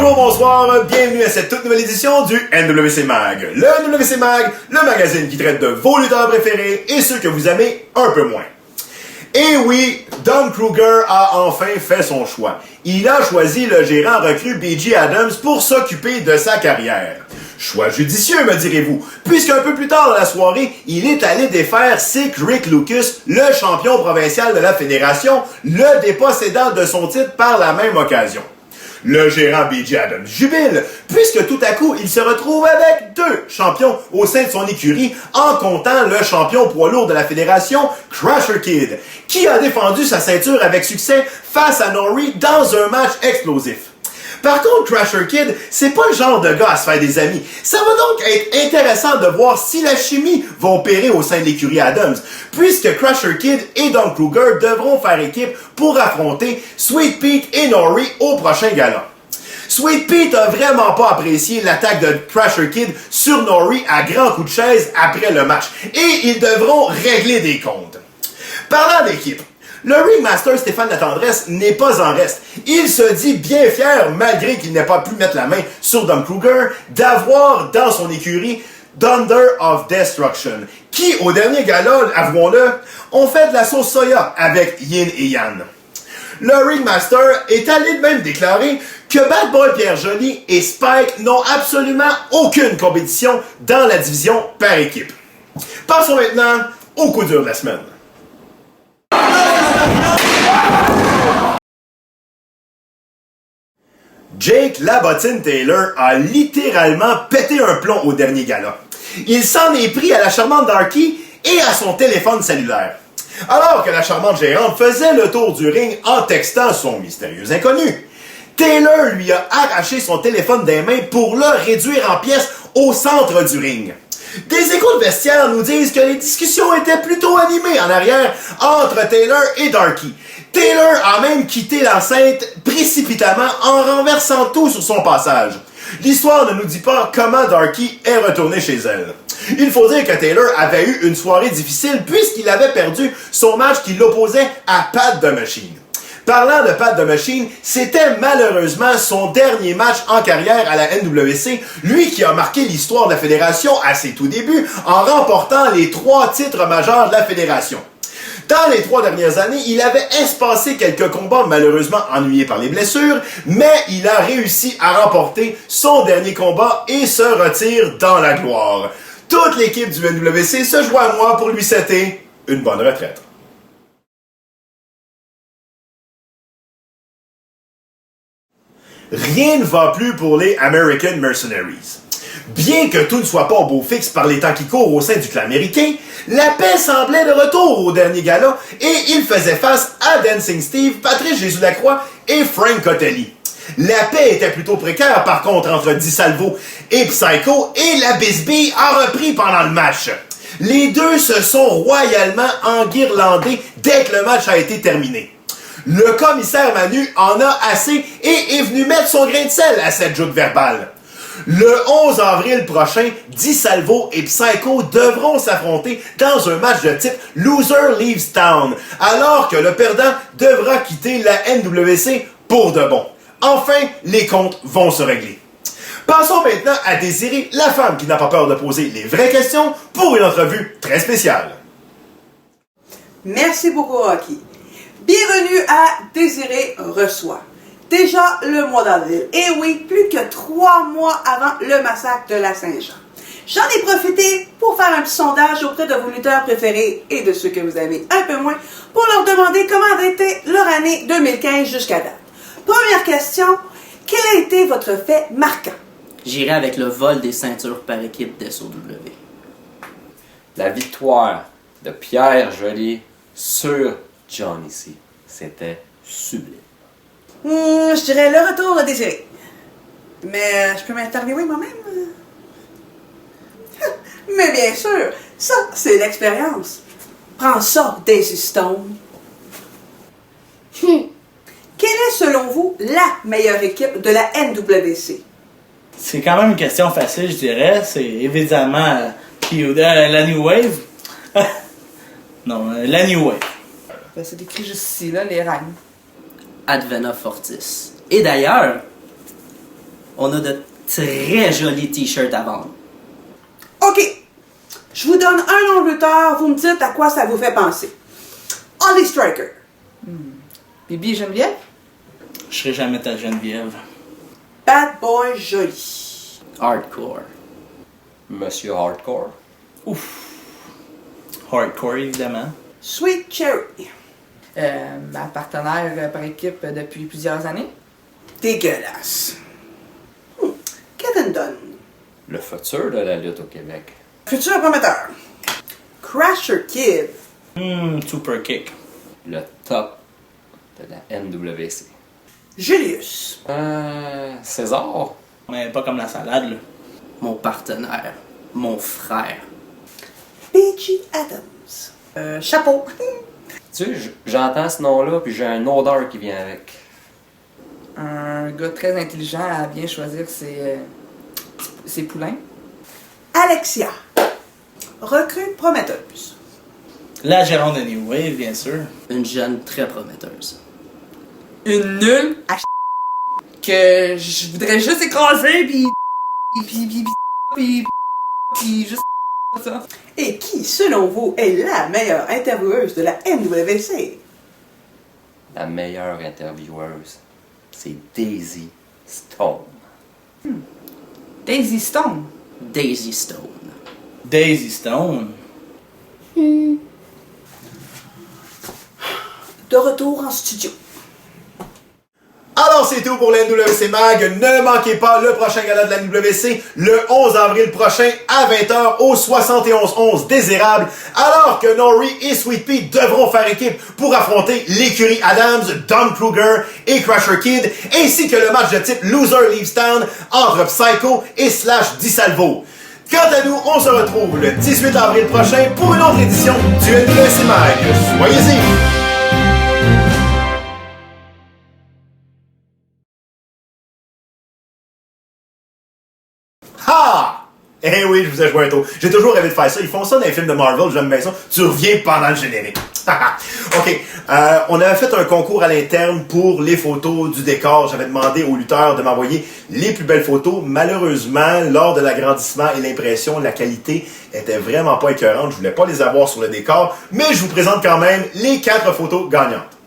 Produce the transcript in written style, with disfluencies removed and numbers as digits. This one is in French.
Bonjour, bonsoir, bienvenue à cette toute nouvelle édition du NWC Mag. Le NWC Mag, le magazine qui traite de vos lutteurs préférés et ceux que vous aimez un peu moins. Et oui, Don Kruger a enfin fait son choix. Il a choisi le gérant recru B.J. Adams pour s'occuper de sa carrière. Choix judicieux, me direz-vous, puisqu'un peu plus tard dans la soirée, il est allé défaire Sick Rick Lucas, le champion provincial de la fédération, le dépossédant de son titre par la même occasion. Le gérant B.J. Adams jubile, puisque tout à coup, il se retrouve avec 2 champions au sein de son écurie, en comptant le champion poids lourd de la fédération, Crusher Kid, qui a défendu sa ceinture avec succès face à Norrie dans un match explosif. Par contre, Crusher Kid, c'est pas le genre de gars à se faire des amis. Ça va donc être intéressant de voir si la chimie va opérer au sein de l'écurie Adams, puisque Crusher Kid et Don Kruger devront faire équipe pour affronter Sweet Pete et Norrie au prochain gala. Sweet Pete a vraiment pas apprécié l'attaque de Crusher Kid sur Norrie à grands coups de chaise après le match, et ils devront régler des comptes. Parlant d'équipe, le Ringmaster Stéphane Latendresse n'est pas en reste. Il se dit bien fier, malgré qu'il n'ait pas pu mettre la main sur Don Kruger, d'avoir dans son écurie Thunder of Destruction, qui, au dernier gala, avouons-le, ont fait de la sauce soya avec Yin et Yang. Le Ringmaster est allé de même déclarer que Bad Boy Pierre Joly et Spike n'ont absolument aucune compétition dans la division par équipe. Passons maintenant au coup dur de la semaine. Jake Labottine Taylor a littéralement pété un plomb au dernier gala. Il s'en est pris à la charmante Darky et à son téléphone cellulaire. Alors que la charmante gérante faisait le tour du ring en textant son mystérieux inconnu, Taylor lui a arraché son téléphone des mains pour le réduire en pièces au centre du ring. Des échos de vestiaire nous disent que les discussions étaient plutôt animées en arrière entre Taylor et Darky. Taylor a même quitté l'enceinte précipitamment en renversant tout sur son passage. L'histoire ne nous dit pas comment Darky est retournée chez elle. Il faut dire que Taylor avait eu une soirée difficile puisqu'il avait perdu son match qui l'opposait à Pat the Machine. Parlant de Pat the Machine, c'était malheureusement son dernier match en carrière à la NWC, lui qui a marqué l'histoire de la fédération à ses tout débuts en remportant les 3 titres majeurs de la fédération. Dans les 3 dernières années, il avait espacé quelques combats malheureusement ennuyés par les blessures, mais il a réussi à remporter son dernier combat et se retire dans la gloire. Toute l'équipe du NWC se joint à moi pour lui souhaiter une bonne retraite. Rien ne va plus pour les American Mercenaries. Bien que tout ne soit pas au beau fixe par les temps qui courent au sein du clan américain, la paix semblait de retour au dernier gala et il faisait face à Dancing Steve, Patrice Jésus-Lacroix et Frank Cotelli. La paix était plutôt précaire par contre entre Di Salvo et Psycho et la Bisbee a repris pendant le match. Les deux se sont royalement enguirlandés dès que le match a été terminé. Le commissaire Manu en a assez et est venu mettre son grain de sel à cette joute verbale. Le 11 avril prochain, Di Salvo et Psycho devront s'affronter dans un match de type Loser Leaves Town, alors que le perdant devra quitter la NWC pour de bon. Enfin, les comptes vont se régler. Passons maintenant à Désirée, la femme qui n'a pas peur de poser les vraies questions pour une entrevue très spéciale. Merci beaucoup, Rocky. Bienvenue à Désirée reçoit. Déjà le mois d'avril. Et oui, plus que 3 mois avant le massacre de la Saint-Jean. J'en ai profité pour faire un petit sondage auprès de vos lutteurs préférés et de ceux que vous aimez un peu moins pour leur demander comment a été leur année 2015 jusqu'à date. Première question, quel a été votre fait marquant? J'irai avec le vol des ceintures par équipe d'SOW. La victoire de Pierre Joly sur Johnny C. C'était sublime. Je dirais le retour de Désiré. Mais je peux m'interviewer moi-même? Mais bien sûr, ça, c'est l'expérience. Prends ça, Daisy Stone. Quelle est, selon vous, la meilleure équipe de la NWC? C'est quand même une question facile, je dirais. C'est évidemment la New Wave. Non, la New Wave. Ben, c'est écrit juste ici, là, les règles. Advena Fortis. Et d'ailleurs, On a de très jolis t-shirts à vendre. OK. Je vous donne un nom de lutteur, vous me dites à quoi ça vous fait penser. Holly Striker. Bibi et Geneviève? Je serai jamais ta Geneviève. Bad Boy Joli. Hardcore. Monsieur Hardcore. Hardcore, évidemment. Sweet Cherry. Ma partenaire par équipe depuis plusieurs années. Dégueulasse. Kevin Dunn. Le futur de la lutte au Québec. Futur prometteur. Crasher Kid. Super kick. Le top de la NWC. Julius. César. Mais pas comme la salade, là. Mon partenaire. Mon frère. P.G. Adams. Chapeau. Tu sais, j'entends ce nom-là, puis j'ai une odeur qui vient avec. Un gars très intelligent à bien choisir ses poulains. Alexia. Recrue prometteuse. La gérante de New Wave, bien sûr. Une jeune très prometteuse. Une nulle à que je voudrais juste écraser puis juste ça. Et qui, selon vous, est la meilleure intervieweuse de la NWC? La meilleure intervieweuse, c'est Daisy Stone. Daisy Stone. Daisy Stone. Daisy Stone. De retour en studio. Alors c'est tout pour la NWC Mag. Ne manquez pas le prochain gala de la NWC le 11 avril prochain à 20h au 7111 Désirable, alors que Nori et Sweet Pea devront faire équipe pour affronter l'écurie Adams, Don Kruger et Crusher Kid, ainsi que le match de type Loser Leaves Town entre Psycho et Slash DiSalvo. Quant à nous, on se retrouve le 18 avril prochain pour une autre édition du NWC Mag. Soyez-y! Ah! Eh oui, je vous ai joué un tour. J'ai toujours rêvé de faire ça. Ils font ça dans les films de Marvel, j'aime bien ça. Tu reviens pendant le générique. OK. On avait fait un concours à l'interne pour les photos du décor. J'avais demandé aux lutteurs de m'envoyer les plus belles photos. Malheureusement, lors de l'agrandissement et l'impression, la qualité était vraiment pas écœurante. Je voulais pas les avoir sur le décor, mais je vous présente quand même les 4 photos gagnantes.